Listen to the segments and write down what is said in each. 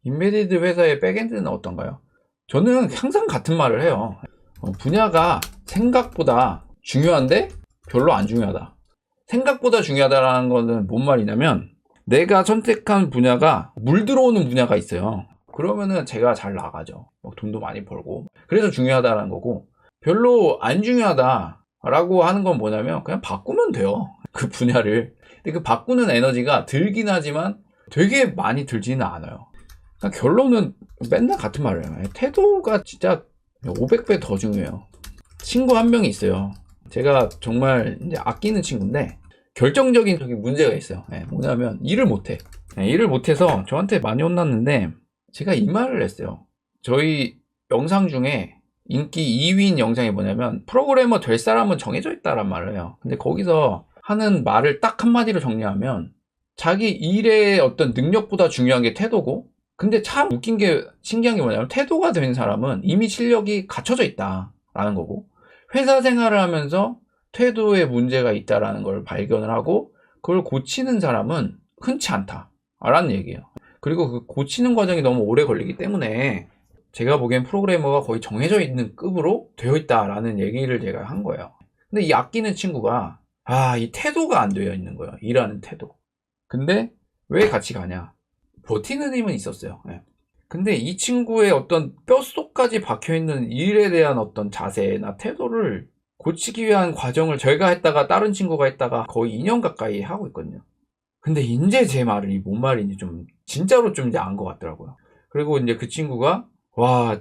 인베디드 회사의 백엔드는 어떤가요? 저는 항상 같은 말을 해요. 분야가 생각보다 중요한데 별로 안 중요하다. 생각보다 중요하다라는 거는 뭔 말이냐면, 내가 선택한 분야가 물 들어오는 분야가 있어요. 그러면은 제가 잘 나가죠. 돈도 많이 벌고. 그래서 중요하다는 거고, 별로 안 중요하다라고 하는 건 뭐냐면 그냥 바꾸면 돼요. 그 분야를. 근데 그 바꾸는 에너지가 들긴 하지만 되게 많이 들지는 않아요. 그러니까 결론은 맨날 같은 말을 해요. 태도가 진짜 500배 더 중요해요. 친구 한 명이 있어요. 제가 정말 이제 아끼는 친구인데 결정적인 문제가 있어요. 뭐냐면 일을 못해. 일을 못해서 저한테 많이 혼났는데, 제가 이 말을 했어요. 저희 영상 중에 인기 2위인 영상이 뭐냐면 프로그래머 될 사람은 정해져 있다란 말을 해요. 근데 거기서 하는 말을 딱 한마디로 정리하면, 자기 일의 어떤 능력보다 중요한 게 태도고, 근데 참 웃긴 게, 신기한 게 뭐냐면 태도가 된 사람은 이미 실력이 갖춰져 있다라는 거고, 회사 생활을 하면서 태도에 문제가 있다라는 걸 발견을 하고 그걸 고치는 사람은 흔치 않다라는 얘기예요. 그리고 그 고치는 과정이 너무 오래 걸리기 때문에 제가 보기엔 프로그래머가 거의 정해져 있는 급으로 되어 있다라는 얘기를 제가 한 거예요. 근데 이 아끼는 친구가 이 태도가 안 되어 있는 거예요. 일하는 태도. 근데 왜 같이 가냐? 버티는 힘은 있었어요. 근데 이 친구의 어떤 뼛속까지 박혀있는 일에 대한 어떤 자세나 태도를 고치기 위한 과정을 제가 했다가 다른 친구가 했다가 거의 2년 가까이 하고 있거든요. 근데 이제 제 말이 뭔 말인지 좀 진짜로 좀 이제 안 것 같더라고요. 그리고 이제 그 친구가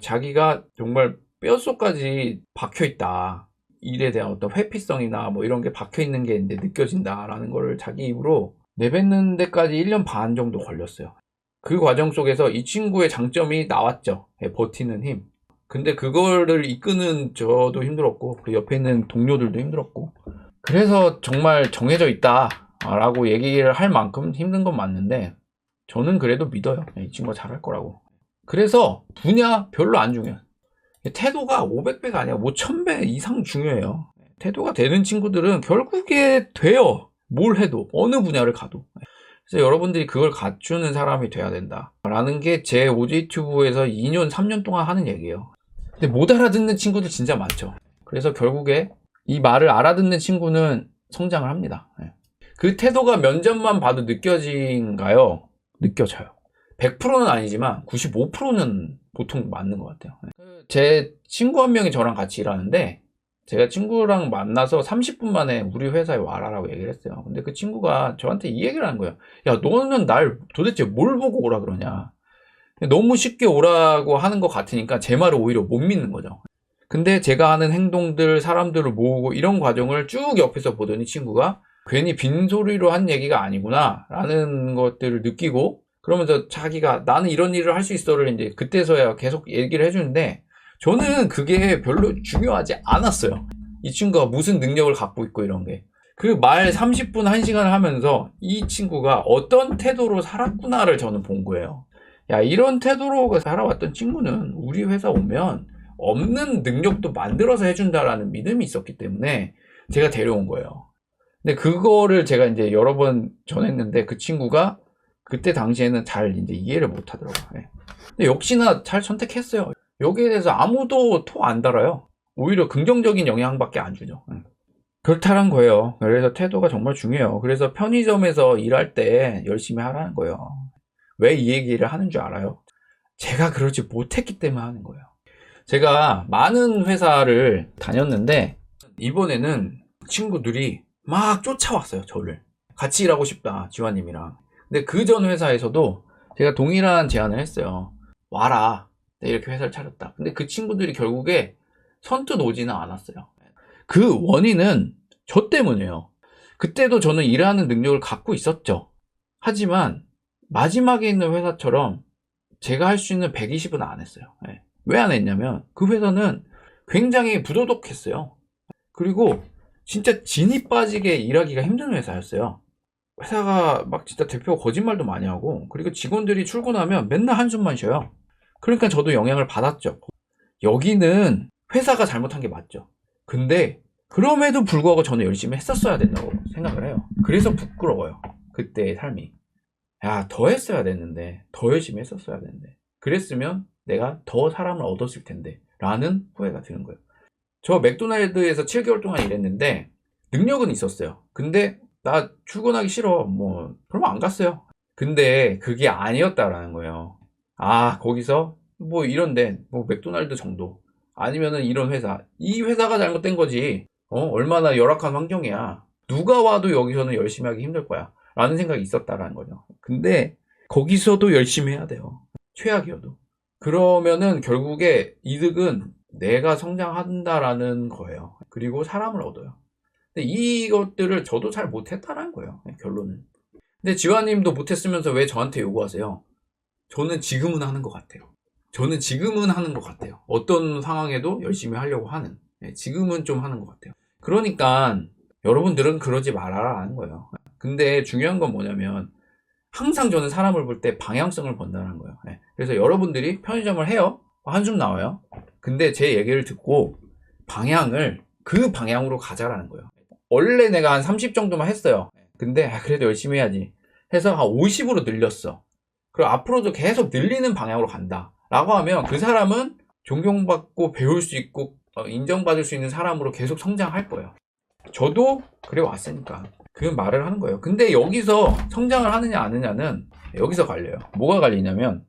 자기가 정말 뼛속까지 박혀있다, 일에 대한 어떤 회피성이나 뭐 이런 게 박혀있는 게 이제 느껴진다라는 거를 자기 입으로 내뱉는 데까지 1년 반 정도 걸렸어요. 그 과정 속에서 이 친구의 장점이 나왔죠. 버티는 힘. 근데 그거를 이끄는 저도 힘들었고, 그 옆에 있는 동료들도 힘들었고, 그래서 정말 정해져 있다라고 얘기를 할 만큼 힘든 건 맞는데, 저는 그래도 믿어요. 이 친구가 잘할 거라고. 그래서 분야 별로 안 중요해요. 태도가 500배가 아니라 1000배 이상 중요해요. 태도가 되는 친구들은 결국에 돼요. 뭘 해도, 어느 분야를 가도. 그래서 여러분들이 그걸 갖추는 사람이 돼야 된다 라는 게 제 OJ 튜브에서 2년 3년 동안 하는 얘기예요. 근데 못 알아듣는 친구들 진짜 많죠. 그래서 결국에 이 말을 알아듣는 친구는 성장을 합니다. 그 태도가 면접만 봐도 느껴진가요? 느껴져요. 100%는 아니지만 95%는 보통 맞는 것 같아요. 제 친구 한 명이 저랑 같이 일하는데, 제가 친구랑 만나서 30분 만에 우리 회사에 와라라고 얘기를 했어요. 근데 그 친구가 저한테 이 얘기를 하는 거예요. 야, 너는 날 도대체 뭘 보고 오라 그러냐. 너무 쉽게 오라고 하는 것 같으니까 제 말을 오히려 못 믿는 거죠. 근데 제가 하는 행동들, 사람들을 모으고 이런 과정을 쭉 옆에서 보더니 친구가 괜히 빈소리로 한 얘기가 아니구나 라는 것들을 느끼고, 그러면서 자기가 나는 이런 일을 할 수 있어를 이제 그때서야 계속 얘기를 해주는데, 저는 그게 별로 중요하지 않았어요. 이 친구가 무슨 능력을 갖고 있고 이런 게. 그 말 30분, 1시간을 하면서 이 친구가 어떤 태도로 살았구나를 저는 본 거예요. 야, 이런 태도로 살아왔던 친구는 우리 회사 오면 없는 능력도 만들어서 해준다라는 믿음이 있었기 때문에 제가 데려온 거예요. 근데 그거를 제가 이제 여러 번 전했는데 그 친구가 그때 당시에는 잘 이제 이해를 못 하더라고요. 근데 역시나 잘 선택했어요. 여기에 대해서 아무도 토 안 달아요. 오히려 긍정적인 영향밖에 안 주죠. 그렇다는 거예요. 그래서 태도가 정말 중요해요. 그래서 편의점에서 일할 때 열심히 하라는 거예요. 왜 이 얘기를 하는 줄 알아요? 제가 그러지 못했기 때문에 하는 거예요. 제가 많은 회사를 다녔는데 이번에는 친구들이 막 쫓아왔어요. 저를. 같이 일하고 싶다, 지환님이랑. 근데 그 전 회사에서도 제가 동일한 제안을 했어요. 와라. 내가 이렇게 회사를 차렸다. 근데 그 친구들이 결국에 선뜻 오지는 않았어요. 그 원인은 저 때문이에요. 그때도 저는 일하는 능력을 갖고 있었죠. 하지만 마지막에 있는 회사처럼 제가 할 수 있는 120은 안 했어요. 왜 안 했냐면 그 회사는 굉장히 부도덕했어요. 그리고 진짜 진이 빠지게 일하기가 힘든 회사였어요. 회사가 막 진짜 대표가 거짓말도 많이 하고, 그리고 직원들이 출근하면 맨날 한숨만 쉬어요. 그러니까 저도 영향을 받았죠. 여기는 회사가 잘못한 게 맞죠. 근데 그럼에도 불구하고 저는 열심히 했었어야 된다고 생각을 해요. 그래서 부끄러워요. 그때의 삶이. 야, 더 했어야 됐는데, 더 열심히 했었어야 되는데, 그랬으면 내가 더 사람을 얻었을 텐데 라는 후회가 드는 거예요. 저 맥도날드에서 7개월 동안 일했는데 능력은 있었어요. 근데 나 출근하기 싫어, 뭐 그러면 안 갔어요. 근데 그게 아니었다라는 거예요. 아, 거기서 뭐 이런데 뭐 맥도날드 정도 아니면은 이런 회사, 이 회사가 잘못된 거지. 얼마나 열악한 환경이야. 누가 와도 여기서는 열심히 하기 힘들 거야 라는 생각이 있었다라는 거죠. 근데 거기서도 열심히 해야 돼요. 최악이어도. 그러면은 결국에 이득은 내가 성장한다라는 거예요. 그리고 사람을 얻어요. 근데 이것들을 저도 잘 못했다라는 거예요. 결론은. 근데 지화님도 못했으면서 왜 저한테 요구하세요? 저는 지금은 하는 것 같아요. 저는 지금은 하는 것 같아요. 어떤 상황에도 열심히 하려고 하는. 지금은 좀 하는 것 같아요. 그러니까 여러분들은 그러지 말아라는 거예요. 근데 중요한 건 뭐냐면 항상 저는 사람을 볼 때 방향성을 본다는 거예요. 그래서 여러분들이 편의점을 해요. 한숨 나와요. 근데 제 얘기를 듣고 방향을 그 방향으로 가자라는 거예요. 원래 내가 한 30 정도만 했어요. 근데 그래도 열심히 해야지 해서 한 50으로 늘렸어. 그리고 앞으로도 계속 늘리는 방향으로 간다 라고 하면 그 사람은 존경받고 배울 수 있고 인정받을 수 있는 사람으로 계속 성장할 거예요. 저도 그래 왔으니까 그 말을 하는 거예요. 근데 여기서 성장을 하느냐 안 하느냐는 여기서 갈려요. 뭐가 갈리냐면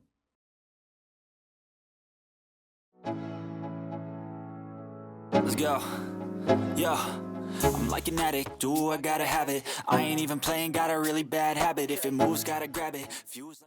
Let's go. Yeah. I'm like an addict, do I gotta have it. I ain't even playing, got a really bad habit. If it moves, gotta grab it. Fuse